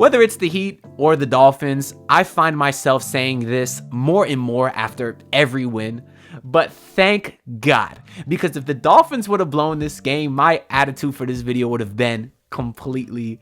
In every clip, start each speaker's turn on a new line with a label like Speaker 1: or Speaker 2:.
Speaker 1: Whether it's the Heat or the Dolphins, I find myself saying this more and more after every win. But thank God, because if the Dolphins would have blown this game, my attitude for this video would have been completely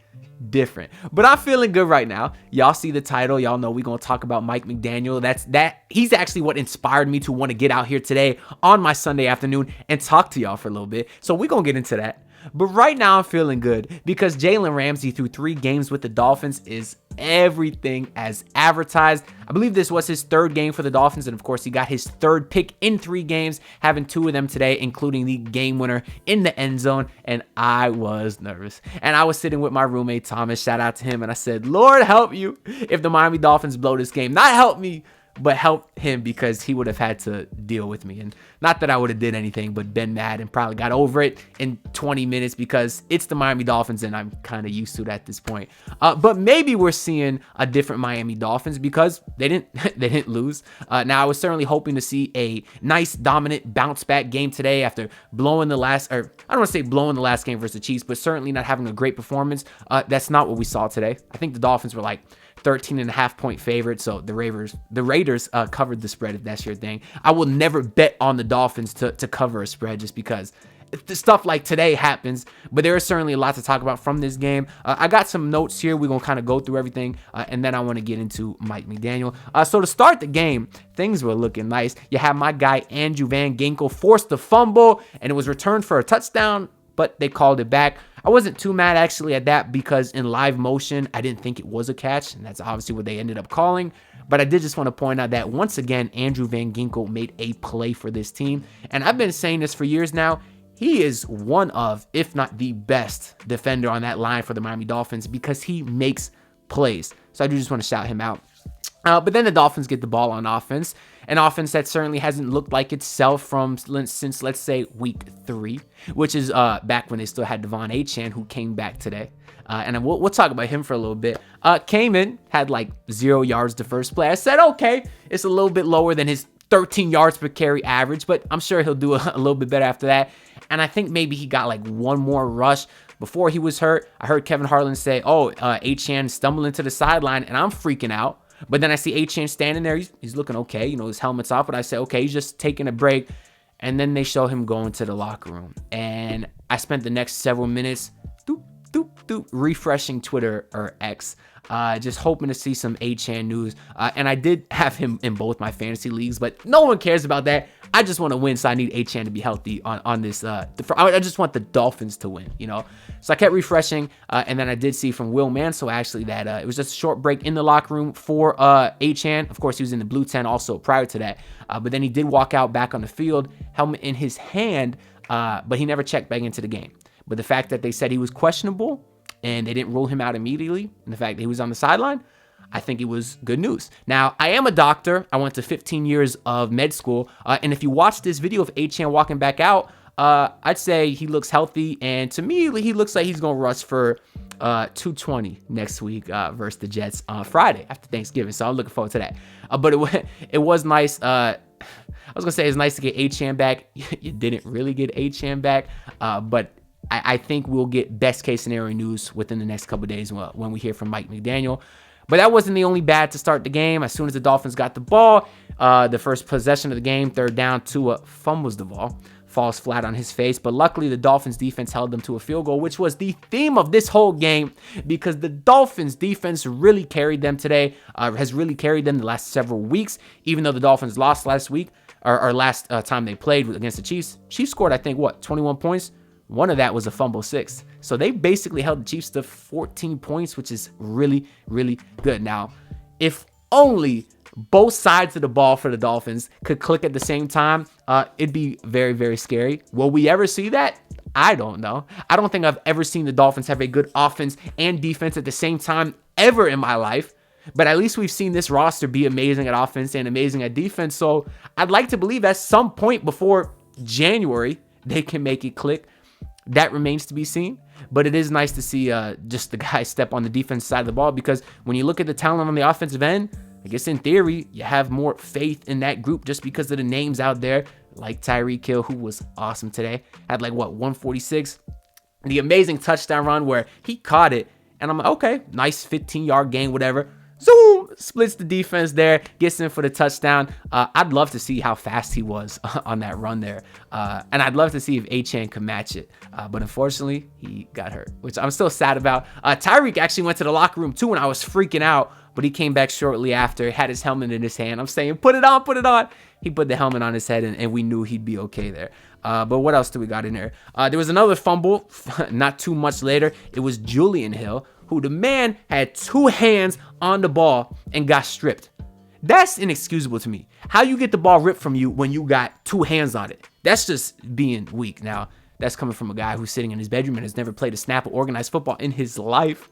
Speaker 1: different. But I'm feeling good right now. Y'all see the title. Y'all know we're going to talk about Mike McDaniel. He's actually what inspired me to want to get out here today on my Sunday afternoon and talk to y'all for a little bit. So we're going to get into that. But right now I'm feeling good because Jalen Ramsey through 3 games with the Dolphins is everything as advertised. I believe this was his 3rd game for the Dolphins, and of course he got his 3rd pick in 3 games, having 2 of them today, including the game winner in the end zone, and I was nervous. And I was sitting with my roommate Thomas, shout out to him, and I said, Lord help you if the Miami Dolphins blow this game. Not help me, but help him, because he would have had to deal with me. And not that I would have did anything but been mad and probably got over it in 20 minutes because it's the Miami Dolphins and I'm kind of used to it at this point. But maybe we're seeing a different Miami Dolphins because they didn't lose. Now I was certainly hoping to see a nice dominant bounce back game today after blowing the last, or I don't want to say blowing the last game versus the Chiefs, but certainly not having a great performance. That's not what we saw today. I think the Dolphins were like 13.5-point favorite, so the Raiders covered the spread, if that's your thing. I will never bet on the Dolphins to cover a spread just because stuff like today happens, but there is certainly a lot to talk about from this game. I got some notes here. We're going to kind of go through everything, and then I want to get into Mike McDaniel. So to start the game, things were looking nice. You have my guy Andrew Van Ginkel forced the fumble, and it was returned for a touchdown, but they called it back. I wasn't too mad actually at that because in live motion, I didn't think it was a catch, and that's obviously what they ended up calling. But I did just want to point out that once again, Andrew Van Ginkel made a play for this team. And I've been saying this for years now. He is one of, if not the best defender on that line for the Miami Dolphins because he makes plays. So I do just want to shout him out. But then the Dolphins get the ball on offense, an offense that certainly hasn't looked like itself since, let's say, week 3, which is back when they still had Devon Achane, who came back today. And we'll talk about him for a little bit. Came in, had like 0 yards the first play. I said, okay, it's a little bit lower than his 13 yards per carry average, but I'm sure he'll do a little bit better after that. And I think maybe he got like one more rush before he was hurt. I heard Kevin Harlan say, Achane stumbled into the sideline, and I'm freaking out. But then I see Achane standing there. He's looking okay. You know, his helmet's off. But I say, okay, he's just taking a break. And then they show him going to the locker room. And I spent the next several minutes refreshing Twitter or X, just hoping to see some Achane news. And I did have him in both my fantasy leagues, but no one cares about that. I just want to win, so I need Achane to be healthy on this. I just want the Dolphins to win, you know. So I kept refreshing, and then I did see from Will Mansell actually that it was just a short break in the locker room for Achane. Of course, he was in the blue tent also prior to that, but then he did walk out back on the field, helmet in his hand, but he never checked back into the game. But the fact that they said he was questionable and they didn't rule him out immediately, and the fact that he was on the sideline, I think it was good news. Now, I am a doctor. I went to 15 years of med school. And if you watch this video of Achane walking back out, I'd say he looks healthy. And to me, he looks like he's going to rush for 220 next week versus the Jets on Friday after Thanksgiving. So I'm looking forward to that. But it was nice. I was going to say it's nice to get Achane back. You didn't really get Achane back. But I think we'll get best case scenario news within the next couple of days when we hear from Mike McDaniel. But that wasn't the only bad to start the game. As soon as the Dolphins got the ball, the first possession of the game, 3rd down, Tua fumbles the ball, falls flat on his face. But luckily, the Dolphins defense held them to a field goal, which was the theme of this whole game because the Dolphins defense really carried them today, has really carried them the last several weeks, even though the Dolphins lost last week or last time they played against the Chiefs. Chiefs scored, I think, 21 points? One of that was a fumble 6. So they basically held the Chiefs to 14 points, which is really, really good. Now, if only both sides of the ball for the Dolphins could click at the same time, it'd be very, very scary. Will we ever see that? I don't know. I don't think I've ever seen the Dolphins have a good offense and defense at the same time ever in my life. But at least we've seen this roster be amazing at offense and amazing at defense. So I'd like to believe at some point before January, they can make it click. That remains to be seen, but it is nice to see just the guys step on the defense side of the ball because when you look at the talent on the offensive end, I guess in theory, you have more faith in that group just because of the names out there like Tyreek Hill, who was awesome today, had 146. The amazing touchdown run where he caught it And I'm like, okay, nice 15-yard gain, whatever. Zoom, splits the defense there, gets in for the touchdown. I'd love to see how fast he was on that run there. And I'd love to see if Achane could match it. But unfortunately, he got hurt, which I'm still sad about. Tyreek actually went to the locker room too, and I was freaking out. But he came back shortly after, had his helmet in his hand. I'm saying, put it on, put it on. He put the helmet on his head, and we knew he'd be okay there. But what else do we got in there? There was another fumble not too much later. It was Julian Hill, who the man had 2 hands on the ball and got stripped. That's inexcusable to me. How you get the ball ripped from you when you got 2 hands on it? That's just being weak. Now, that's coming from a guy who's sitting in his bedroom and has never played a snap of organized football in his life.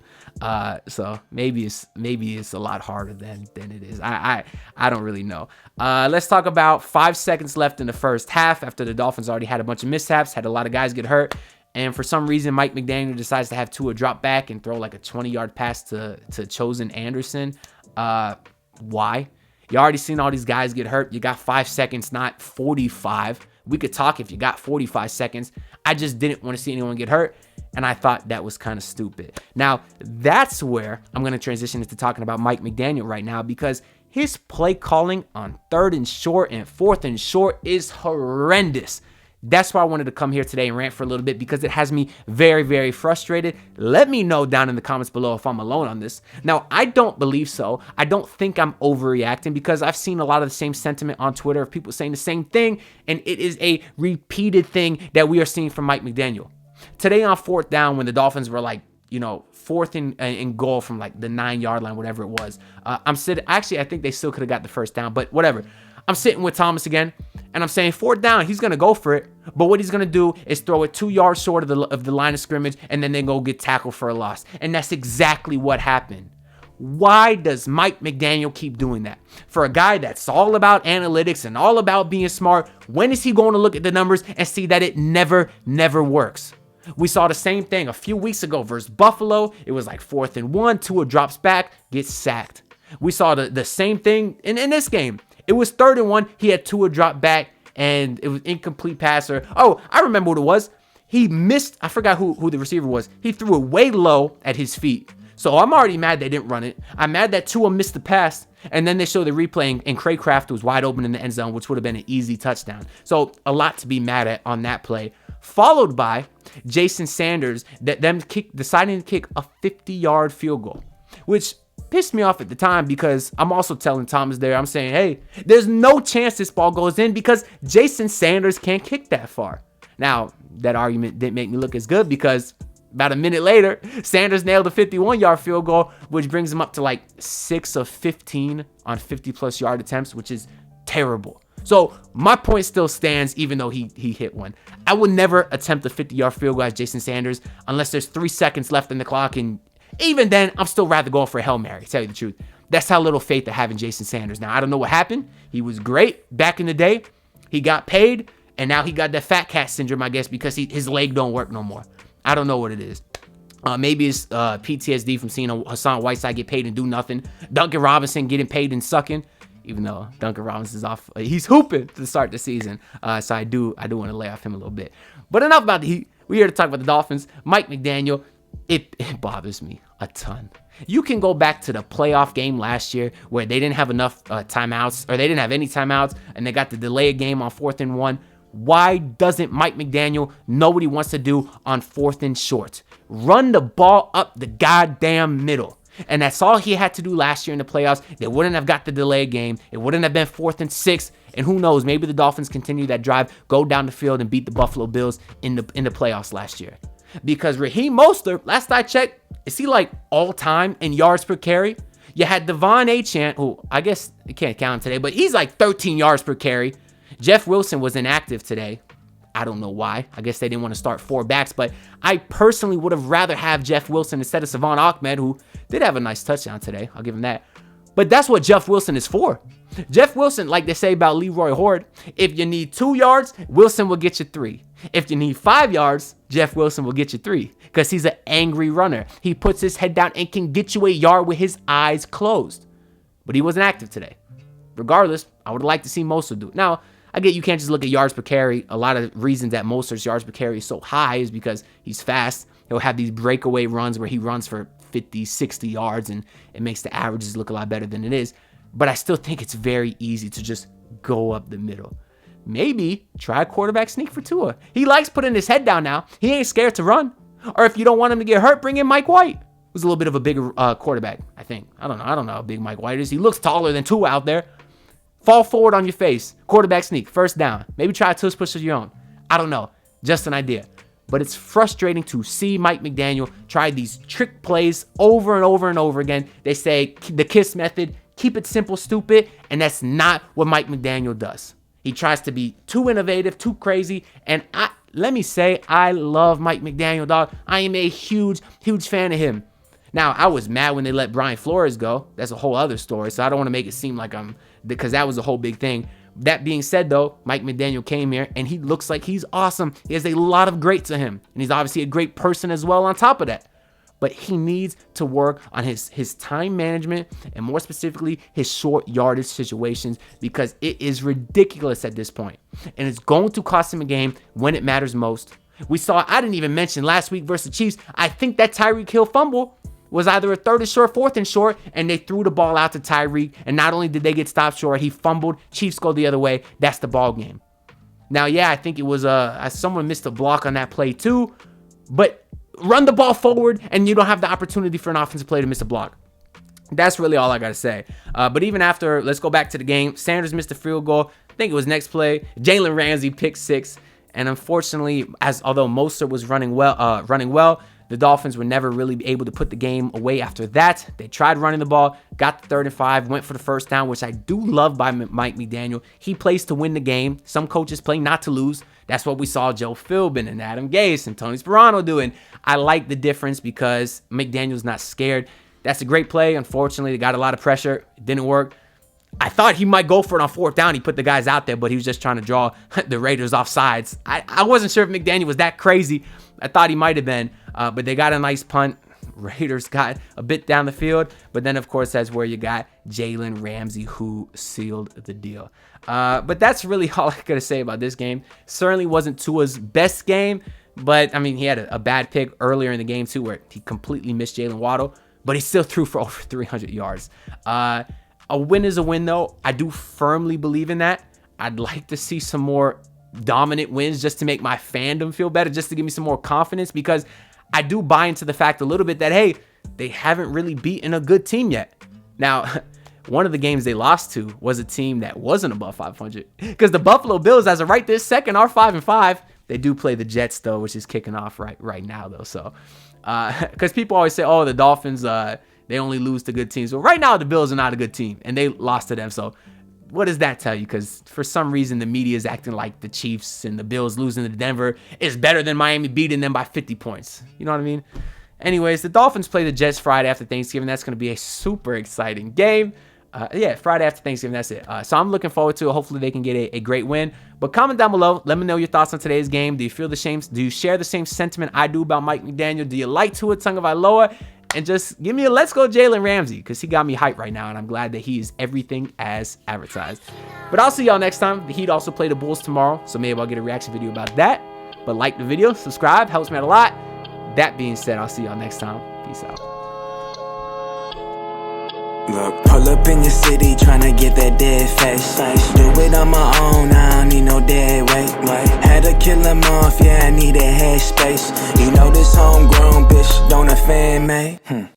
Speaker 1: So maybe it's a lot harder than it is. I don't really know. Let's talk about 5 seconds left in the first half after the Dolphins already had a bunch of mishaps, had a lot of guys get hurt. And for some reason, Mike McDaniel decides to have Tua drop back and throw like a 20-yard pass to Chosen Anderson. Why? You already seen all these guys get hurt. You got 5 seconds, not 45. We could talk if you got 45 seconds. I just didn't want to see anyone get hurt, and I thought that was kind of stupid. Now, that's where I'm going to transition into talking about Mike McDaniel right now, because his play calling on 3rd and short and 4th and short is horrendous. That's why I wanted to come here today and rant for a little bit, because it has me very, very frustrated. Let me know down in the comments below if I'm alone on this. Now, I don't believe so. I don't think I'm overreacting, because I've seen a lot of the same sentiment on Twitter of people saying the same thing, and it is a repeated thing that we are seeing from Mike McDaniel. Today on 4th down, when the Dolphins were like, 4th and goal from like the 9-yard line, whatever it was, I'm sitting, actually, I think they still could have got the first down, but whatever. I'm sitting with Thomas again, and I'm saying 4th down, he's going to go for it. But what he's going to do is throw it 2 yards short of the line of scrimmage, and then they go get tackled for a loss. And that's exactly what happened. Why does Mike McDaniel keep doing that? For a guy that's all about analytics and all about being smart, when is he going to look at the numbers and see that it never works? We saw the same thing a few weeks ago versus Buffalo. It was like 4th and 1, Tua drops back, gets sacked. We saw the same thing in this game. It was 3rd and 1. He had Tua drop back, and it was incomplete passer. Oh, I remember what it was. He missed. I forgot who the receiver was. He threw it way low at his feet. So I'm already mad they didn't run it. I'm mad that Tua missed the pass, and then they show the replay, and Craycraft was wide open in the end zone, which would have been an easy touchdown. So a lot to be mad at on that play. Followed by Jason Sanders, deciding to kick a 50-yard field goal, which pissed me off at the time, because I'm also telling Thomas there, I'm saying, hey, there's no chance this ball goes in because Jason Sanders can't kick that far. Now, that argument didn't make me look as good, because about a minute later, Sanders nailed a 51-yard field goal, which brings him up to like 6 of 15 on 50-plus yard attempts, which is terrible. So my point still stands, even though he hit one. I would never attempt a 50-yard field goal as Jason Sanders unless there's 3 seconds left in the clock, and even then, I'm still rather going for a Hail Mary, to tell you the truth. That's how little faith I have in Jason Sanders. Now, I don't know what happened. He was great back in the day. He got paid, and now he got that fat cat syndrome, I guess, because his leg don't work no more. I don't know what it is. Maybe it's PTSD from seeing Hassan Whiteside get paid and do nothing. Duncan Robinson getting paid and sucking, even though Duncan Robinson's off. He's hooping to start the season. So I do want to lay off him a little bit. But enough about the Heat. We're here to talk about the Dolphins. Mike McDaniel. It bothers me a ton. You can go back to the playoff game last year where they didn't have enough timeouts, or they didn't have any timeouts, and they got to delay a game on 4th and 1. Why doesn't Mike McDaniel know what he wants to do on 4th and short? Run the ball up the goddamn middle. And that's all he had to do last year in the playoffs. They wouldn't have got the delay game. It wouldn't have been 4th and 6. And who knows, maybe the Dolphins continue that drive, go down the field, and beat the Buffalo Bills in the playoffs last year. Because Raheem Mostert, last I checked, is he like all-time in yards per carry? You had Devon Achane, who I guess you can't count him today, but he's like 13 yards per carry. Jeff Wilson was inactive today. I don't know why. I guess they didn't want to start 4 backs, but I personally would have rather have Jeff Wilson instead of Savon Ahmed, who did have a nice touchdown today. I'll give him that. But that's what Jeff Wilson is for. Jeff Wilson, like they say about Leroy Horde, if you need 2 yards, Wilson will get you 3. If you need 5 yards, Jeff Wilson will get you 3, because he's an angry runner. He puts his head down and can get you a yard with his eyes closed. But he wasn't active today. Regardless, I would like to see Mostert do it. Now, I get you can't just look at yards per carry. A lot of reasons that Mostert's yards per carry is so high is because he's fast. He'll have these breakaway runs where he runs for 50, 60 yards, and it makes the averages look a lot better than it is. But I still think it's very easy to just go up the middle. Maybe try a quarterback sneak for Tua. He likes putting his head down now. He ain't scared to run. Or if you don't want him to get hurt, bring in Mike White, who's a little bit of a bigger quarterback, I think. I don't know how big Mike White is. He looks taller than Tua out there. Fall forward on your face. Quarterback sneak. First down. Maybe try a tush push of your own. I don't know. Just an idea. But it's frustrating to see Mike McDaniel try these trick plays over and over and over again. They say the KISS method, keep it simple, stupid, and that's not what Mike McDaniel does. He tries to be too innovative, too crazy, and let me say, I love Mike McDaniel, dog. I am a huge fan of him. Now, I was mad when they let Brian Flores go. That's a whole other story, so I don't want to make it seem like because that was a whole big thing. That being said, though, Mike McDaniel came here, and he looks like he's awesome. He has a lot of great to him, and he's obviously a great person as well on top of that. But he needs to work on his time management, and more specifically, his short yardage situations, because it is ridiculous at this point. And it's going to cost him a game when it matters most. We saw, I didn't even mention last week versus the Chiefs, I think that Tyreek Hill fumble was either a 3rd and short, 4th and short, and they threw the ball out to Tyreek, and not only did they get stopped short, he fumbled, Chiefs go the other way, that's the ball game. Now, yeah, I think it was someone missed a block on that play too, but run the ball forward, and you don't have the opportunity for an offensive play to miss a block. That's really all I got to say. But even after, let's go back to the game. Sanders missed a field goal. I think it was next play. Jalen Ramsey picked 6. And unfortunately, although Mostert was running well, the Dolphins were never really able to put the game away after that. They tried running the ball, got the 3rd and 5, went for the first down, which I do love by Mike McDaniel. He plays to win the game. Some coaches play not to lose. That's what we saw Joe Philbin and Adam Gase and Tony Sperano doing. I like the difference because McDaniel's not scared. That's a great play. Unfortunately, they got a lot of pressure. It didn't work. I thought he might go for it on 4th down. He put the guys out there, but he was just trying to draw the Raiders off sides. I wasn't sure if McDaniel was that crazy. I thought he might have been, but they got a nice punt. Raiders got a bit down the field, but then, of course, that's where you got Jalen Ramsey, who sealed the deal. But that's really all I got to say about this game. Certainly wasn't Tua's best game, but, I mean, he had a bad pick earlier in the game, too, where he completely missed Jalen Waddle, but he still threw for over 300 yards. A win is a win, though. I do firmly believe in that. I'd like to see some more dominant wins just to make my fandom feel better, just to give me some more confidence, because I do buy into the fact a little bit that, hey, they haven't really beaten a good team yet. Now, one of the games they lost to was a team that wasn't above 500, because the Buffalo Bills, as of right this second, are 5-5. They do play the Jets, though, which is kicking off right now, though. So, because people always say, oh, the Dolphins, they only lose to good teams. Well, right now, the Bills are not a good team, and they lost to them. So what does that tell you? Because for some reason, the media is acting like the Chiefs and the Bills losing to Denver is better than Miami beating them by 50 points. You know what I mean? Anyways, the Dolphins play the Jets Friday after Thanksgiving. That's going to be a super exciting game. Friday after Thanksgiving, that's it. So I'm looking forward to it. Hopefully they can get a great win. But comment down below. Let me know your thoughts on today's game. Do you share the same sentiment I do about Mike McDaniel? Do you like Tua Tagovailoa? And just give me a let's go Jalen Ramsey, because he got me hyped right now, and I'm glad that he is everything as advertised. But I'll see y'all next time. The Heat also play the Bulls tomorrow, so maybe I'll get a reaction video about that. But like the video, subscribe, helps me out a lot. That being said, I'll see y'all next time. Peace out.
Speaker 2: Look, pull up in your city, tryna get that dead face. Do it on my own, I don't need no dead weight. Had to kill him off, yeah, I need a head space. You know this homegrown bitch don't offend me.